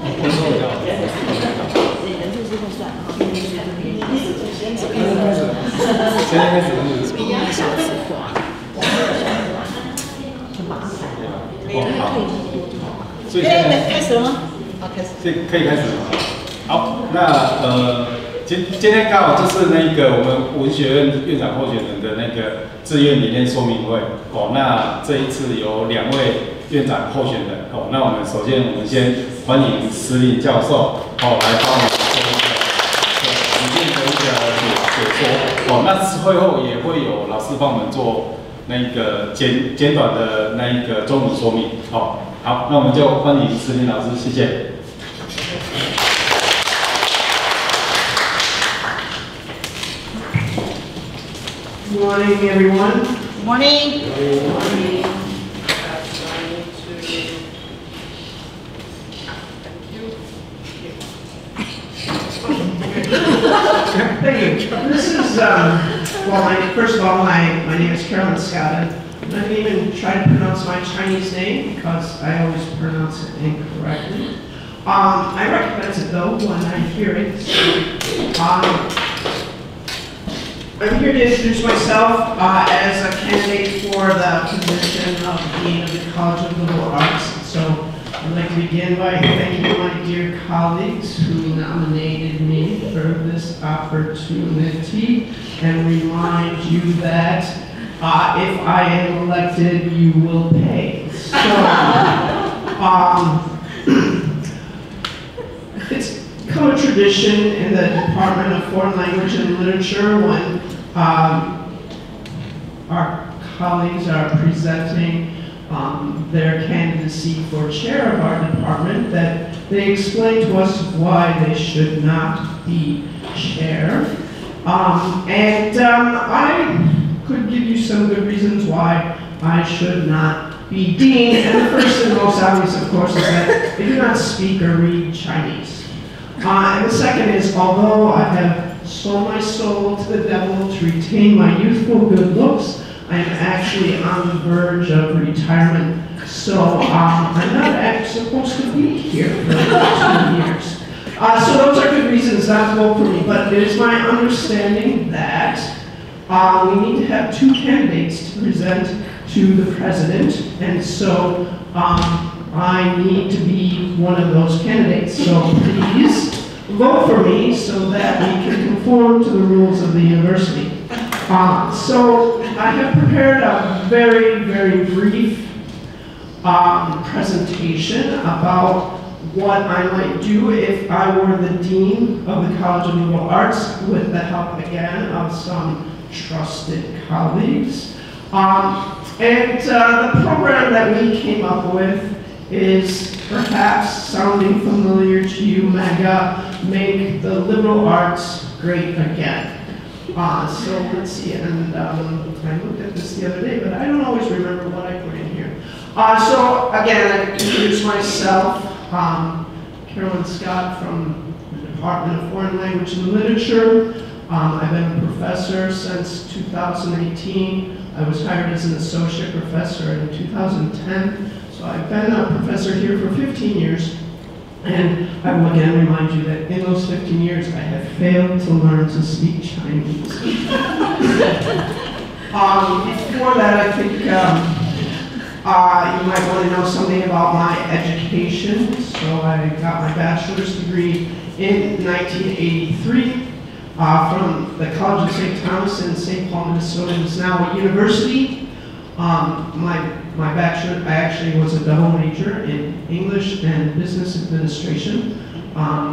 人数是会算哈，因为是这边现在开始是一样小词化，很麻烦。好，所以现在开始了吗？好，开始。可以开始了。好，那今天刚好就是那个我们文学院院长候选人的那个志愿理念说明会哦。那这一次有2位院长候选人哦。那我们首先先欢迎施令教授哦来帮我们做一个理念的一个解说哦。那会后也会有老师帮我们做那个简短的那一个中文说明哦。好，那我们就欢迎施令老师，谢谢。Good morning, everyone. Good morning. Good morning. Thank you. This is, well, first of all, my name is Carolyn Scott. I'm not even try to pronounce my Chinese name because I always pronounce it incorrectly. I recognize it though when I hear it. I'm here to introduce myself as a candidate for the position of Dean of the College of Liberal Arts. So I'd like to begin by thanking my dear colleagues who nominated me for this opportunity and remind you that if I am elected, you will pay. So, it's become a tradition in the Department of Foreign Language and Literature when our colleagues are presenting their candidacy for chair of our department that they explain to us why they should not be chair. I could give you some good reasons why I should not be dean. And the first and most obvious, of course, is that I do not speak or read Chinese. And the second is, although I have sold my soul to the devil to retain my youthful good looks, I am actually on the verge of retirement. So I'm not supposed to be here for 2 years. So those are good reasons not to vote for me. But it is my understanding that we need to have 2 candidates to present to the president. And so I need to be one of those candidates. So please vote for me so that we can conform to the rules of the university. So I have prepared a very, very brief presentation about what I might do if I were the Dean of the College of Liberal Arts with the help, again, of some trusted colleagues. The program that we came up with is perhaps sounding familiar to you, MEGA, Make the Liberal Arts Great Again. So let's see, and I looked at this the other day, but I don't always remember what I put in here. So again, I introduce myself, Carolyn Scott from the Department of Foreign Language and Literature. I've been a professor since 2018. I was hired as an associate professor in 2010. So I've been a professor here for 15 years. And I will again remind you that in those 15 years, I have failed to learn to speak Chinese. Before that, I think you might want to know something about my education. So I got my bachelor's degree in 1983 from the College of St. Thomas in St. Paul, Minnesota. It's now a university. My bachelor, I actually was a double major in English and business administration.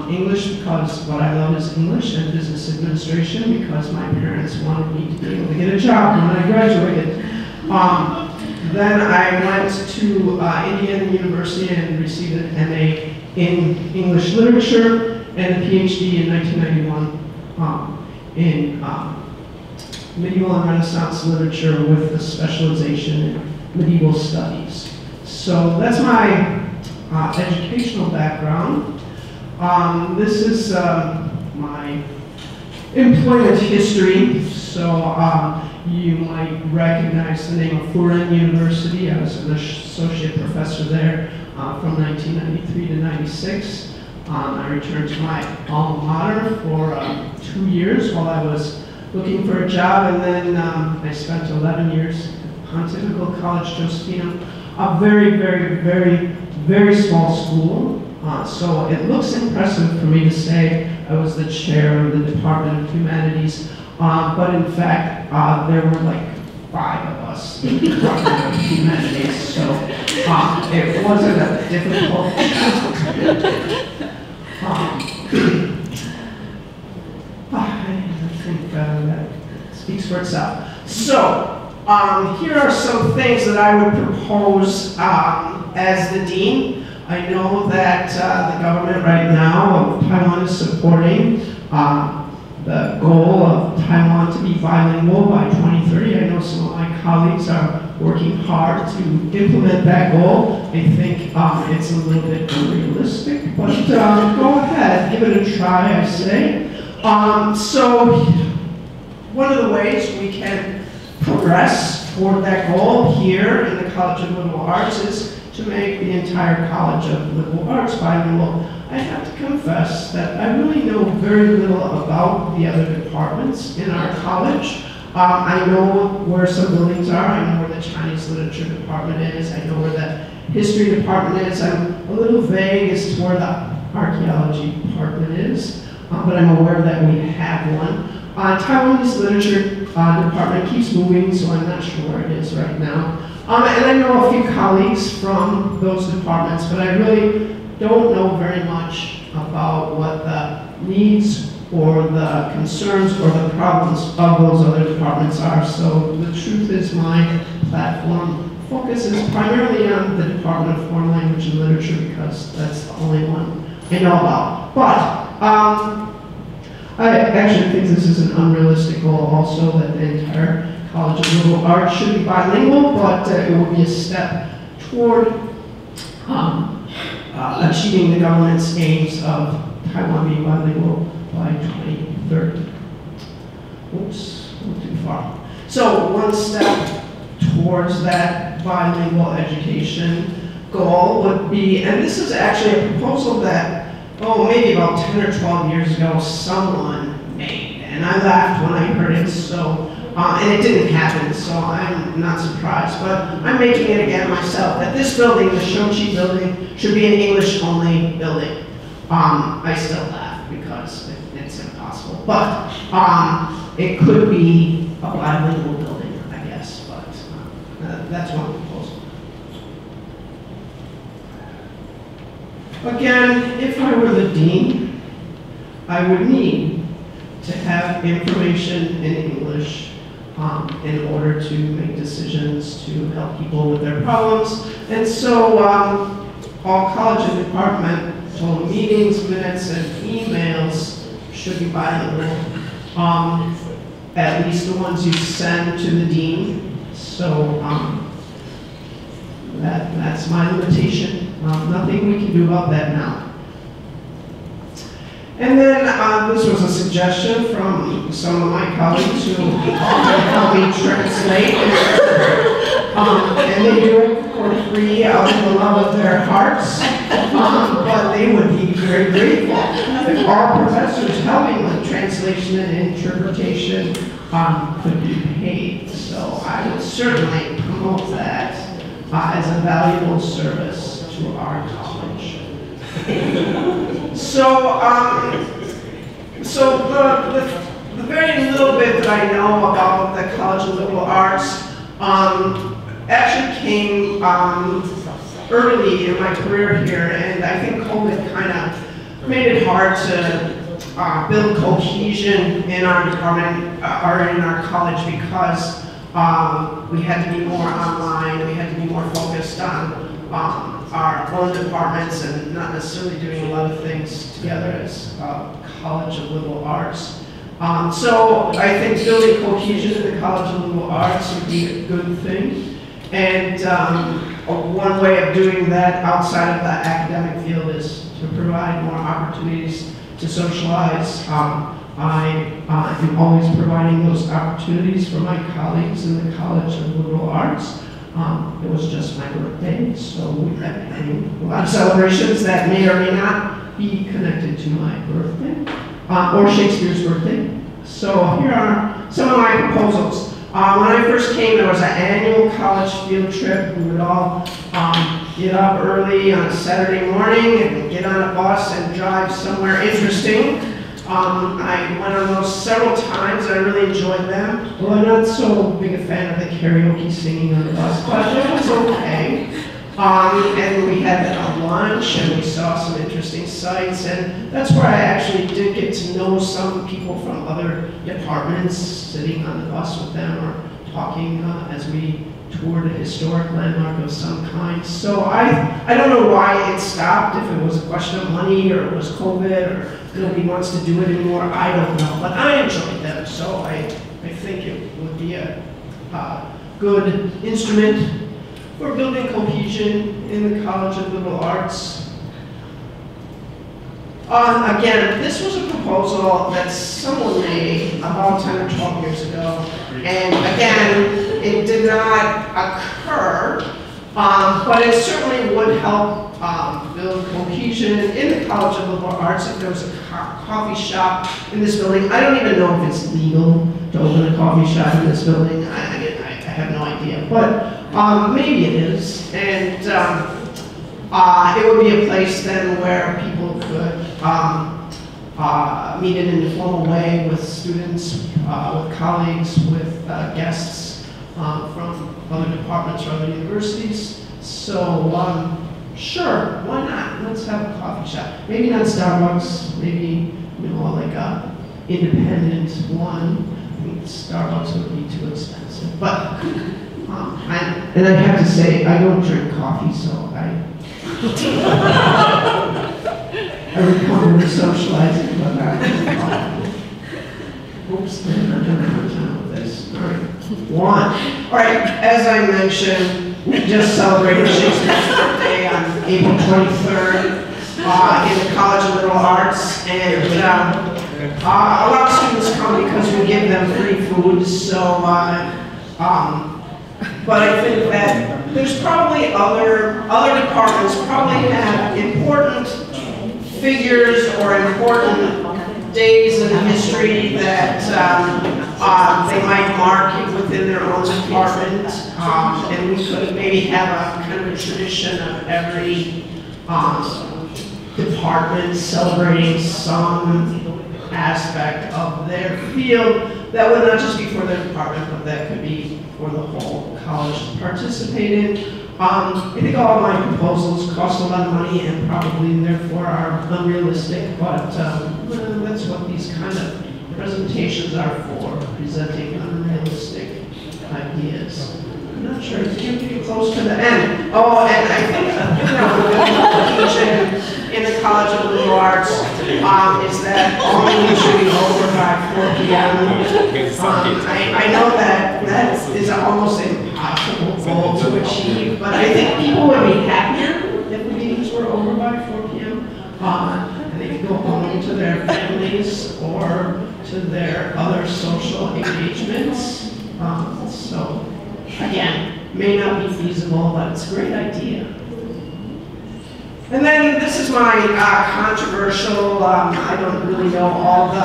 English because what I love is English, and business administration because my parents wanted me to be able to get a job when I graduated. Then I went to Indiana University and received an MA in English literature and a PhD in 1991 in medieval and Renaissance literature with a specialization in medieval studies. So that's my educational background. This is my employment history. So you might recognize the name of Furen University. I was an associate professor there from 1993 to 96. I returned to my alma mater for 2 years while I was looking for a job, and then I spent 11 years at Pontifical College Josephinum, a very, very, very, very small school. So it looks impressive for me to say I was the chair of the Department of Humanities, but in fact, there were like 5 of us in the Department of Humanities, so it wasn't a difficult job. I think that speaks for itself. So, here are some things that I would propose as the dean. I know that the government right now of Taiwan is supporting the goal of Taiwan to be bilingual by 2030. I know some of my colleagues are working hard to implement that goal. I think it's a little bit unrealistic, but go ahead, give it a try, I say. So one of the ways we can progress toward that goal here in the College of Liberal Arts is to make the entire College of Liberal Arts bilingual. I have to confess that I really know very little about the other departments in our college. I know where some buildings are, I know where the Chinese literature department is, I know where the history department is. I'm a little vague as to where the archaeology department is, but I'm aware that we have one. Taiwanese literature department keeps moving, so I'm not sure where it is right now. And I know a few colleagues from those departments, but I really don't know very much about what the needs or the concerns or the problems of those other departments are. So the truth is my platform focuses primarily on the Department of Foreign Language and Literature because that's the only one I know about. But I actually think this is an unrealistic goal also, that the entire College of Liberal Arts should be bilingual, but it would be a step toward achieving the government's aims of Taiwan being bilingual by 2030. Oops, a little too far. So one step towards that bilingual education goal would be, and this is actually a proposal that, maybe about 10 or 12 years ago, someone made, and I laughed when I heard it, so, and it didn't happen, so I'm not surprised, but I'm making it again myself, that this building, the Shochi building, should be an English-only building. I still laugh because it's impossible, but it could be a bilingual building, I guess, but that's one proposal. Again, if I were the dean, I would need to have information in English in order to make decisions to help people with their problems. And so all college and departmental meetings, minutes, and emails should be bilingual. At least the ones you send to the dean. So that's my limitation. Nothing we can do about that now. And then this was a suggestion from some of my colleagues who help me translate. And they do it for free out of the love of their hearts. But they would be very grateful if all professors helping with translation and interpretation could be paid. So I would certainly promote that as a valuable service to our college. So the very little bit that I know about the College of Liberal Arts actually came early in my career here, and I think COVID kind of made it hard to build cohesion in our department or in our college because we had to be more online, we had to be more focused on our own departments and not necessarily doing a lot of things together as College of Liberal Arts. So I think building cohesion in the College of Liberal Arts would be a good thing. And one way of doing that outside of the academic field is to provide more opportunities to socialize. I am always providing those opportunities for my colleagues in the College of Liberal Arts. It was just my birthday, so we've been having a lot of celebrations that may or may not be connected to my birthday or Shakespeare's birthday. So here are some of my proposals. When I first came, there was an annual college field trip. We would all get up early on a Saturday morning and get on a bus and drive somewhere interesting. I went on those several times. I really enjoyed them. Well, I'm not so big a fan of the karaoke singing on the bus, but it was okay. And we had a lunch and we saw some interesting sights, and that's where I actually did get to know some people from other departments, sitting on the bus with them or talking as we toured a historic landmark of some kind. So I don't know why it stopped, if it was a question of money or it was COVID or nobody wants to do it anymore, I don't know. But I enjoyed them, so I think it would be a good instrument for building cohesion in the College of Liberal Arts. Again, this was a proposal that someone made about 10 or 12 years ago. And again, it did not occur, but it certainly would help build cohesion in the College of Liberal Arts if there was a coffee shop in this building. I don't even know if it's legal to open a coffee shop in this building. I have no idea, but maybe it is. And it would be a place then where people could meet in an informal way with students, with colleagues, with guests from other departments or other universities. So sure, why not? Let's have a coffee shop. Maybe not Starbucks, maybe like a independent one. I think Starbucks would be too expensive. But and I have to say, I don't drink coffee, so I recommend socializing, but oops, man, I'm having a hard time with this. All right, All right, as I mentioned, we just celebrated Shakespeare's birthday on April 23rd in the College of Liberal Arts, and a lot of students come because we give them free food, so but I think that there's probably other departments probably have important figures or important days in history that they might mark within their own department, and we could maybe have a kind of a tradition of every department celebrating some aspect of their field that would not just be for their department, but that could be for the whole college to participate in. I think all of my proposals cost a lot of money and probably therefore are unrealistic, but that's what these kind of presentations are for, presenting unrealistic ideas. I'm not sure, it's getting close to the end. Oh, and I think in the College of Liberal Arts is that all meetings should be over by 4 p.m. I know that is almost impossible goal to achieve, but I think people would be happier if the meetings were over by 4 p.m. And they could go home to their families or to their other social engagements. So again, may not be feasible, but it's a great idea. And then this is my controversial, I don't really know all the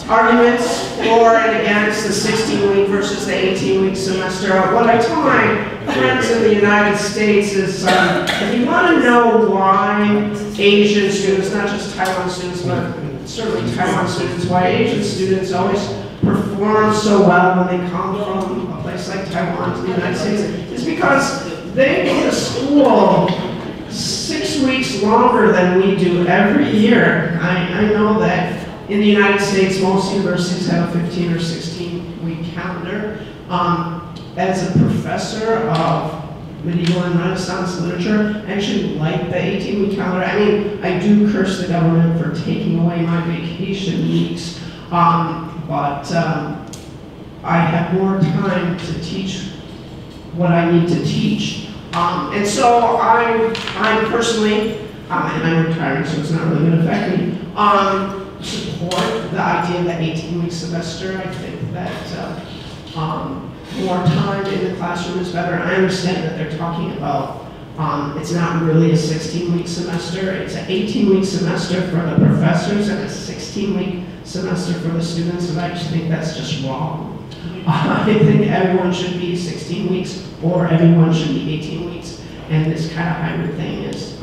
arguments for and against the 16-week versus the 18-week semester. What I tell my friends in the United States is if you want to know why Asian students, not just Taiwan students, but certainly Taiwan students, why Asian students always perform so well when they come from a place like Taiwan to the United States, is because they go to school 6 weeks longer than we do every year. I know that in the United States, most universities have a 15 or 16-week calendar. As a professor of medieval and Renaissance literature, I actually like the 18-week calendar. I mean, I do curse the government for taking away my vacation weeks, but I have more time to teach what I need to teach. And so I personally, and I'm retiring, so it's not really going to affect me, support the idea of the 18-week semester. I think that more time in the classroom is better. I understand that they're talking about It's not really a 16-week semester. It's an 18-week semester for the professors and a 16-week semester for the students, and I just think that's just wrong. I think everyone should be 16 weeks or everyone should be 18 weeks, and this kind of hybrid thing is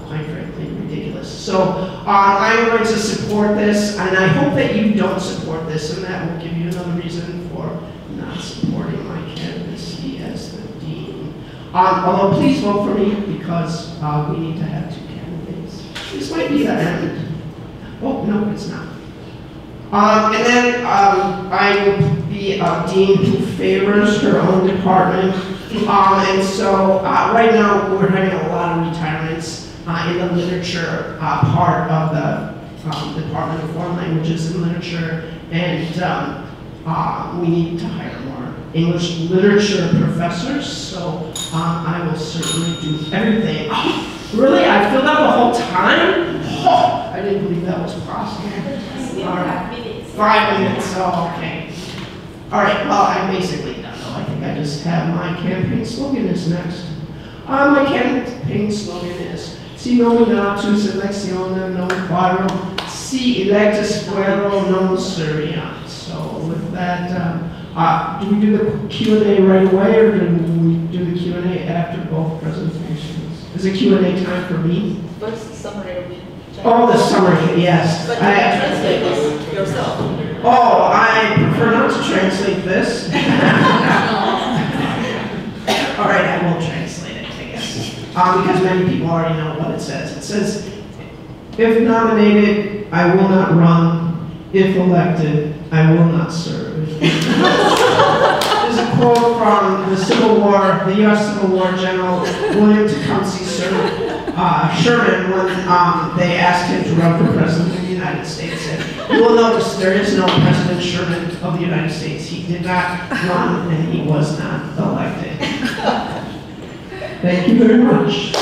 quite frankly ridiculous. So I'm going to support this, and I hope that you don't support this, and that will give you another reason for not supporting my candidacy as the dean. Although please vote for me, because we need to have 2 candidates. This might be the end. Oh, no, it's not. And then I will be a dean who favors her own department. And so right now we're having a lot of retirements in the literature part of the Department of Foreign Languages and Literature, and we need to hire more English literature professors, so I will certainly do everything. Oh, really? I filled out the whole time? Oh, I didn't believe that was possible. All right. 5 minutes, oh, okay. All right, well, I'm basically done, though. I think I just have my campaign slogan is next. My campaign slogan is, si nominatus electionem non quadro, si electus fuero non seriat. So with that, do we do the Q&A right away, or do we do the Q&A after both presentations? Is it Q&A time for me? What's the summary? Oh, the summary, yes. But you translate this yourself. Oh, I prefer not to translate this. All right, I will translate it, I guess. Because many people already know what it says. It says, if nominated, I will not run. If elected, I will not serve. There's a quote from the Civil War, the U.S. Civil War General William Tecumseh Sherman, when they asked him to run for president of the United States. And you will notice there is no President Sherman of the United States. He did not run, and he was not elected. Thank you very much.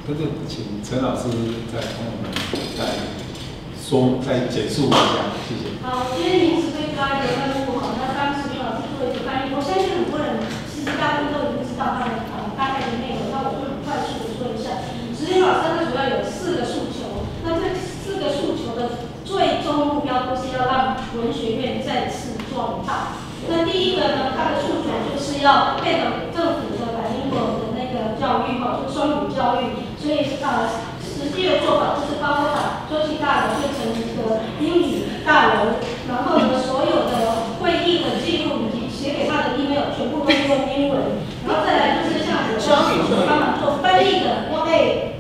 这个请陈老师再帮我们再简述一下，谢谢。好，今天临时对他的任务，那当时林老师做一个翻译，我相信很多人其实大部分都已经知道他的大概的内容，那我就很快速的说一下。石林老师他主要有4个诉求，那这4个诉求的最终目标都是要让文学院再次壮大。那第一个呢，他的诉求就是要配合政府的bilingual的那个教育，就是双语教育。所以实际的做法就是包括把周期大楼变成一个英语大楼，然后呢，所有的会议的记录以及写给他的 email 全部都是用英文，然后再来就是像我所帮忙做翻译的，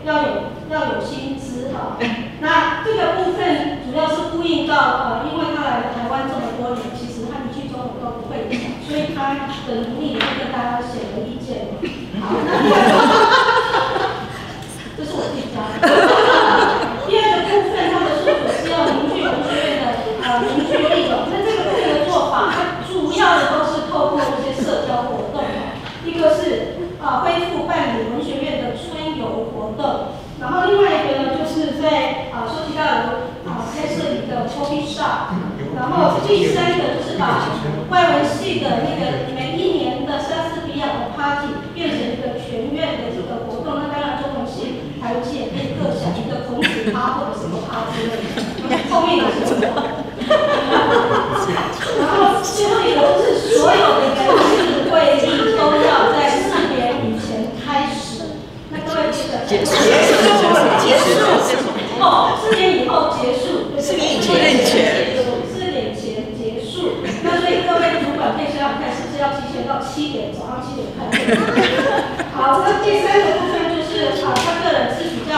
要有薪资哈。那这个部分主要是呼应到因为他来了台湾这么多年，其实他一句中文都不会讲，所以他的能力也会跟大家显而易见。好，那第二个。这是我自己加的。第二个部分，他的诉求是要凝聚文学院的凝聚力的。那这个部分的做法，它主要的都是透过一些社交活动。一个是恢复办理文学院的春游活动，然后另外一个呢，就是在休息大楼开设一个 coffee shop。然后第3个就是把外文系的那个每一年的莎士比亚的 party 变成一个全院的这个活动。那当然中文系台文系也可以各想一个孔子趴或者什么趴之类的，后面有什么？然后最后一个就是所有的人事会议都要在4年以前开始。那各位记得结束哦，4年以后结束，4年前结束。那所以各位主管可以想想看，是不是要提前到7点，早上7点开会？好，那第3个部分就是他个人是比较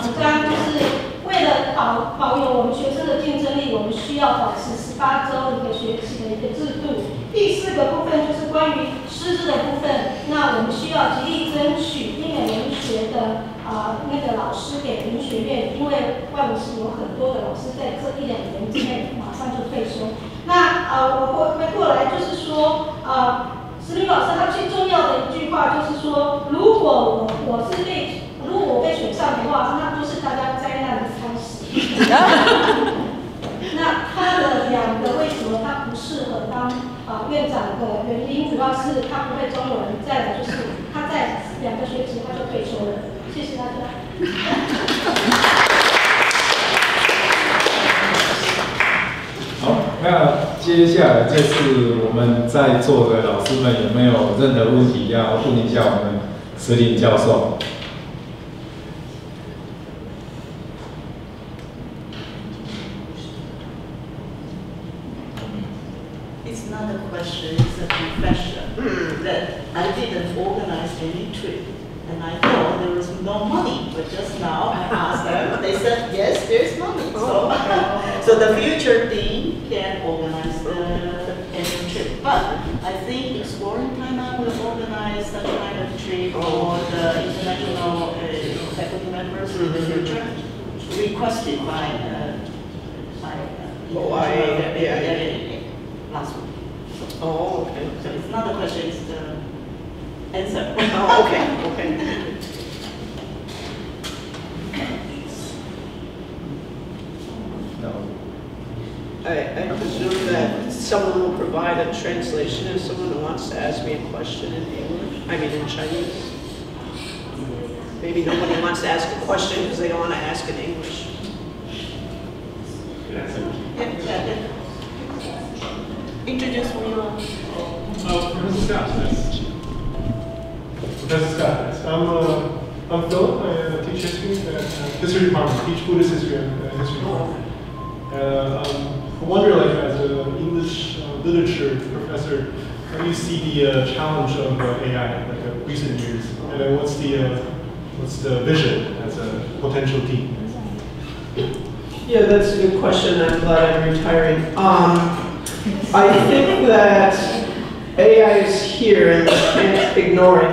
主张，就是为了保有我们学生的竞争力，我们需要保持18周一个学期的一个制度。第4个部分就是关于师资的部分，那我们需要极力争取英美文学的那个老师给文学院，因为外文系有很多的老师在这1-2年之内马上就退休。那我回过来就是说石林老师他最重要的一句话就是说，如果我被选上的话，那就是大家灾难的开始。那他的的原因，主要是他不会中文，再来就是他在2个学期他就退休了。谢谢大家。好，那接下来就是我们在座的老师们有没有任何问题要问一下我们石林教授？ It's not a question, it's a confession that I didn't organize any trip. And I thought there was no money, but just now I asked them, they said, yes, there's money. So the future dean can organize any trip. But I think Exploring Taiwan will organize such kind of trip for the international faculty members in the future, requested by last week. Oh, okay. So it's not a question, it's the answer. Oh, okay, okay. I presume that someone will provide a translation if someone wants to ask me a question in English, I mean in Chinese. Maybe nobody wants to ask a question because they don't want to ask in English. Introduce who you are. Professor Scott. Professor Scott. I'm Philip. I teach history at history department. I teach Buddhist history at the history department. I wonder, like, as an English literature professor, how do you see the challenge of AI, like recent years, and then what's the vision as a potential dean? Yeah, that's a good question. I'm glad I'm retiring. I think that AI is here and we can't ignore it.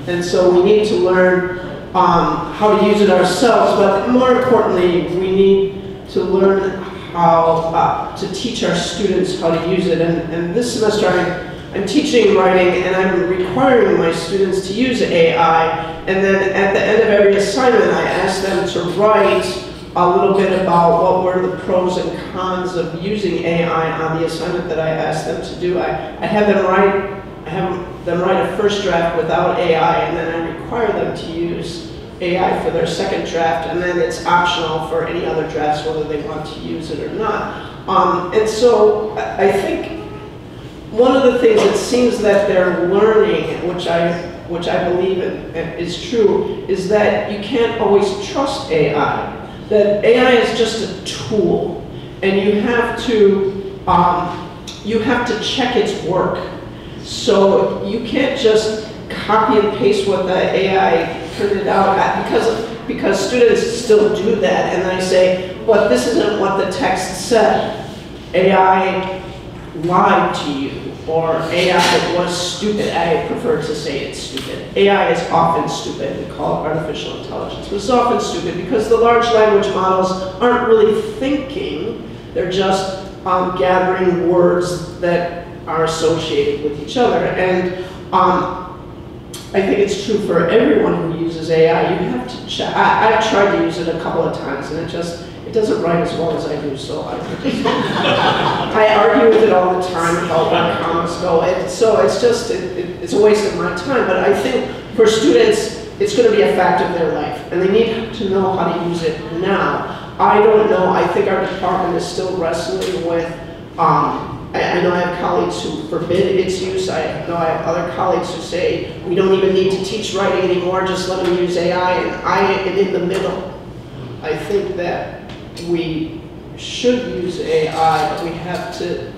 And so we need to learn how to use it ourselves, but more importantly, we need to learn how to teach our students how to use it. And this semester I'm teaching writing and I'm requiring my students to use AI. And then at the end of every assignment, I ask them to write a little bit about what were the pros and cons of using AI on the assignment that I asked them to do. I have them write a first draft without AI, and then I require them to use AI for their second draft, and then it's optional for any other drafts whether they want to use it or not. And so I think one of the things it seems that they're learning, which I believe is true, is that you can't always trust AI. That AI is just a tool, and you have to check its work. So you can't just copy and paste what the AI printed out, because students still do that, and I say, but this isn't what the text said. AI lied to you, or AI was stupid. I prefer to say it's stupid. AI is often stupid. We call it artificial intelligence. But it's often stupid because the large language models aren't really thinking. They're just gathering words that are associated with each other. And I think it's true for everyone who uses AI. You have to check. I've tried to use it a couple of times, and it doesn't write as well as I do, so I argue with it all the time about where commas go. So it's just, it's a waste of my time. But I think for students, it's going to be a fact of their life, and they need to know how to use it now. I don't know. I think our department is still wrestling with, I know I have colleagues who forbid its use. I know I have other colleagues who say, we don't even need to teach writing anymore, just let them use AI, and I am in the middle. I think that we should use AI, but we have to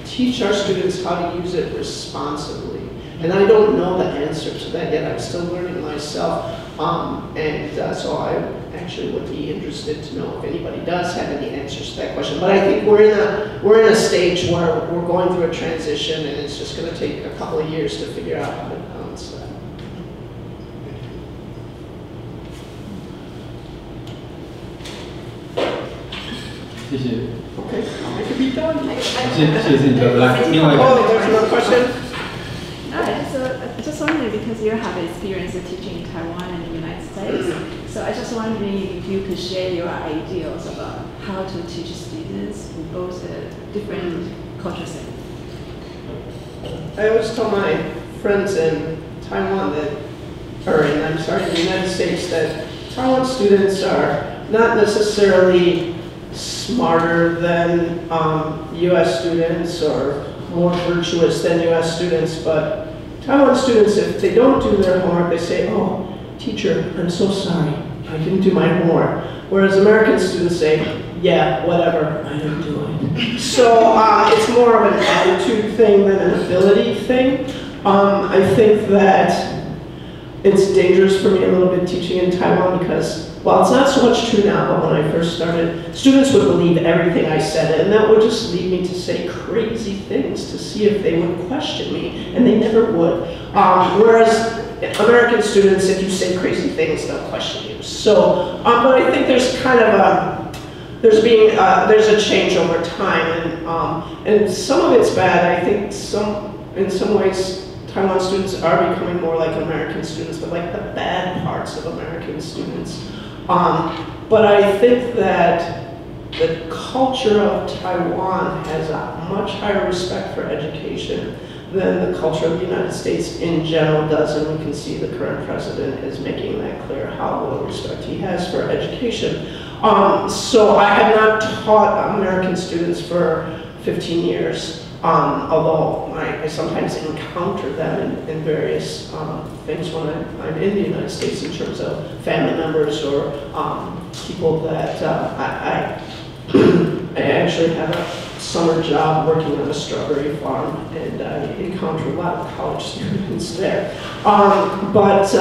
teach our students how to use it responsibly. And I don't know the answer to that yet. I'm still learning myself. So I actually would be interested to know if anybody does have any answers to that question. But I think we're in a stage where we're going through a transition, and it's just going to take a couple of years to figure out how to balance that. Okay, I could be done. Oh, there's another question? I just wondering, because you have experience of teaching in Taiwan and the United States, so I just wondering if you could share your ideas about how to teach students in both different culture settings. I always tell my friends in Taiwan that, or in, I'm sorry, in the United States, that Taiwan students are not necessarily smarter than US students or more virtuous than US students, but Taiwan students, if they don't do their homework, they say, oh, teacher, I'm so sorry, I didn't do my homework. Whereas American students say, yeah, whatever, I didn't do it. So it's more of an attitude thing than an ability thing. I think that it's dangerous for me a little bit teaching in Taiwan because, well, it's not so much true now, but when I first started, students would believe everything I said, and that would just lead me to say crazy things to see if they would question me, and they never would. Whereas American students, if you say crazy things, they'll question you. So, but I think there's kind of there's a change over time, and some of it's bad. I think in some ways, Taiwan students are becoming more like American students, but like the bad parts of American students. But I think that the culture of Taiwan has a much higher respect for education than the culture of the United States in general does, and we can see the current president is making that clear how little respect he has for education. So I have not taught American students for 15 years. Although I sometimes encounter them in various things when I'm in the United States in terms of family members or people that I actually have a summer job working on a strawberry farm, and I encounter a lot of college students there. But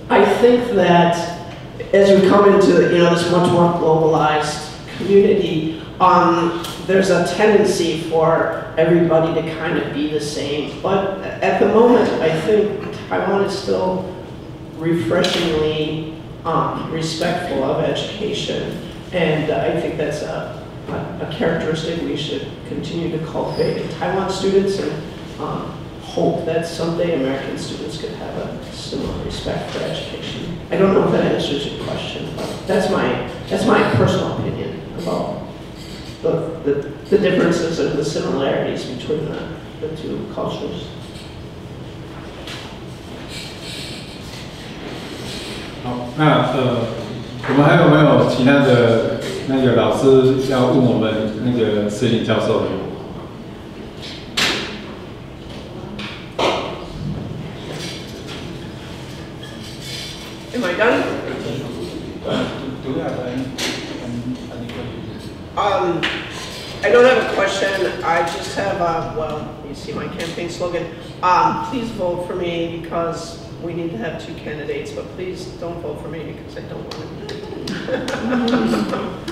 I think that as we come into this much more globalized community, there's a tendency for everybody to kind of be the same. But at the moment, I think Taiwan is still refreshingly respectful of education. And I think that's a characteristic we should continue to cultivate in Taiwan students, and hope that someday American students could have a similar respect for education. I don't know if that answers your question, but that's my personal opinion about the differences and the similarities between the two cultures. 好，那我们还有没有其他的那个老师要问我们那个施林教授的？ Am I done? Do we have any questions? I don't have a question. I just have, well, you see my campaign slogan. Please vote for me because we need to have 2 candidates, but please don't vote for me because I don't want to.